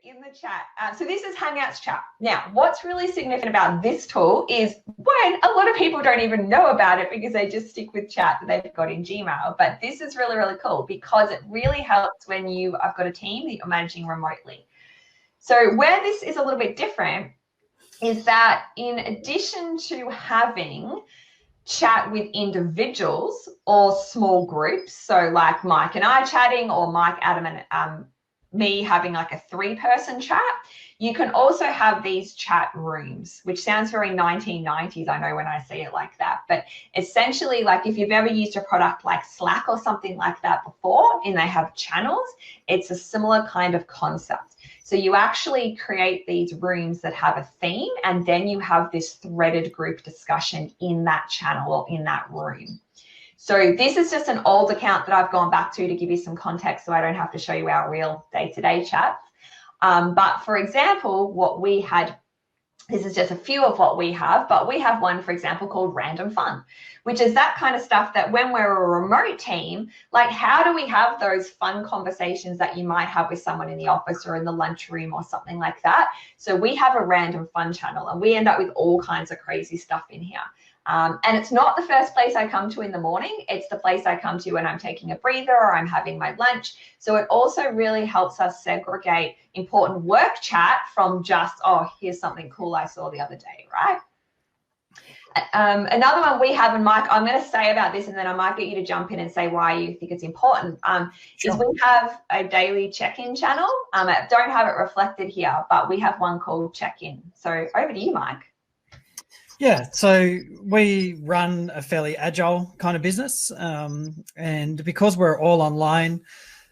in the chat. So this is Hangouts Chat. Now, what's really significant about this tool is when a lot of people don't even know about it because they just stick with chat that they've got in Gmail. But this is really, really cool because it really helps when you have got a team that you're managing remotely. So where this is a little bit different is that in addition to having chat with individuals or small groups, so like Mike and I chatting, or Mike, Adam, and me having like a 3-person chat, you can also have these chat rooms, which sounds very 1990s, I know when I say it like that, but essentially, like if you've ever used a product like Slack or something like that before and they have channels, it's a similar kind of concept. So you actually create these rooms that have a theme, and then you have this threaded group discussion in that channel or in that room. So this is just an old account that I've gone back to give you some context so I don't have to show you our real day-to-day chats. But for example, what we had, this is just a few of what we have, but we have one, for example, called Random Fun, which is that kind of stuff that when we're a remote team, like how do we have those fun conversations that you might have with someone in the office or in the lunchroom or something like that? So we have a Random Fun channel and we end up with all kinds of crazy stuff in here. And it's not the first place I come to in the morning. It's the place I come to when I'm taking a breather or I'm having my lunch. So it also really helps us segregate important work chat from just, oh, here's something cool I saw the other day, right? Another one we have, and Mike, I'm going to say about this and then I might get you to jump in and say why you think it's important, Sure. is we have a daily check-in channel. I don't have it reflected here, but we have one called Check-in. So over to you, Mike. Yeah, so we run a fairly agile kind of business, and because we're all online,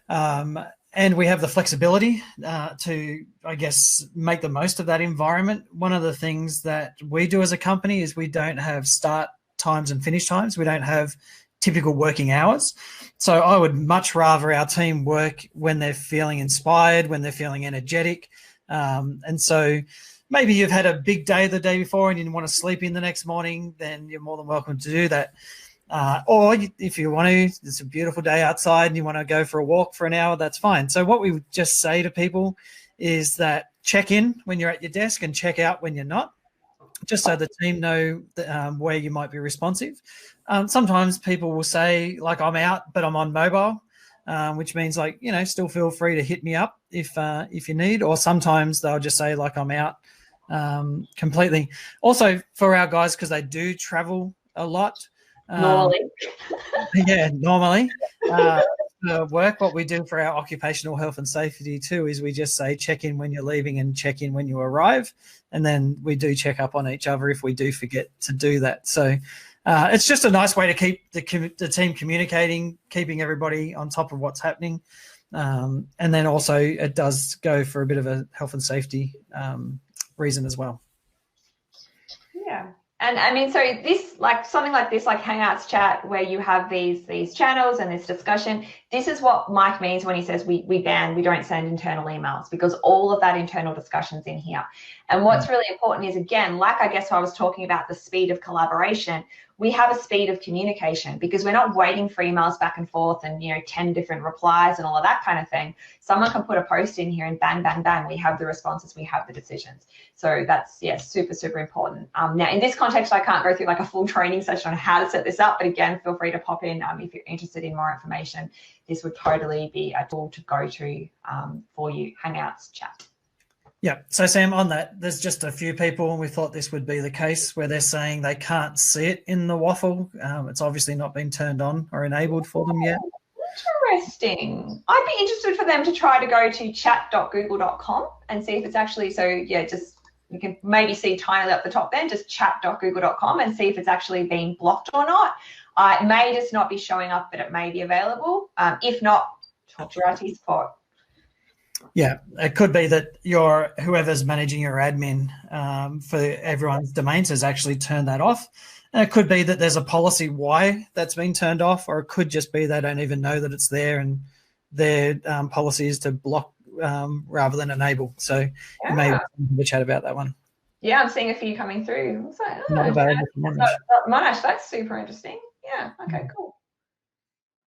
and we have the flexibility to, I guess, make the most of that environment. One of the things that we do as a company is we don't have start times and finish times. We don't have typical working hours. So I would much rather our team work when they're feeling inspired, when they're feeling energetic. And so maybe you've had a big day the day before and you want to sleep in the next morning, then you're more than welcome to do that. Or if you want to, it's a beautiful day outside and you want to go for a walk for an hour, that's fine. So what we would just say to people is that check in when you're at your desk and check out when you're not, just so the team know where you might be responsive. Sometimes people will say, like, I'm out, but I'm on mobile, which means, like, you know, still feel free to hit me up if you need. Or sometimes they'll just say, like, I'm out completely. Also for our guys, because they do travel a lot. Normally. Yeah, normally. Work, what we do for our occupational health and safety too is we just say check in when you're leaving and check in when you arrive, and then we do check up on each other if we do forget to do that. So it's just a nice way to keep the team communicating, keeping everybody on top of what's happening, and then also it does go for a bit of a health and safety reason as well. Yeah. And I mean, so this, like something like this, like Hangouts Chat, where you have these channels and this discussion, this is what Mike means when he says we don't send internal emails, because all of that internal discussion's in here. And what's really important is, again, like I guess I was talking about the speed of collaboration, we have a speed of communication because we're not waiting for emails back and forth and, you know, 10 different replies and all of that kind of thing. Someone can put a post in here and bang, bang, bang, we have the responses, we have the decisions. So that's, yeah, super, super important. Now, in this context, I can't go through like a full training session on how to set this up, but again, feel free to pop in if you're interested in more information. This would totally be a tool to go to for you, Hangouts Chat. Yeah. So, Sam, on that, there's just a few people, and we thought this would be the case, where they're saying they can't see it in the waffle. It's obviously not been turned on or enabled for them yet. Interesting. I'd be interested for them to try to go to chat.google.com and see if it's actually, so yeah, just you can maybe see tinily up the top then, just chat.google.com and see if it's actually being blocked or not. It may just not be showing up, but it may be available. If not, talk to your IT support. Yeah, it could be that whoever's managing your admin for everyone's domains has actually turned that off. And it could be that there's a policy why that's been turned off, or it could just be they don't even know that it's there and their policy is to block rather than enable. So you may have a chat about that one. Yeah, I'm seeing a few coming through. I was like, Not available for Monash, that's super interesting. Yeah, okay, cool.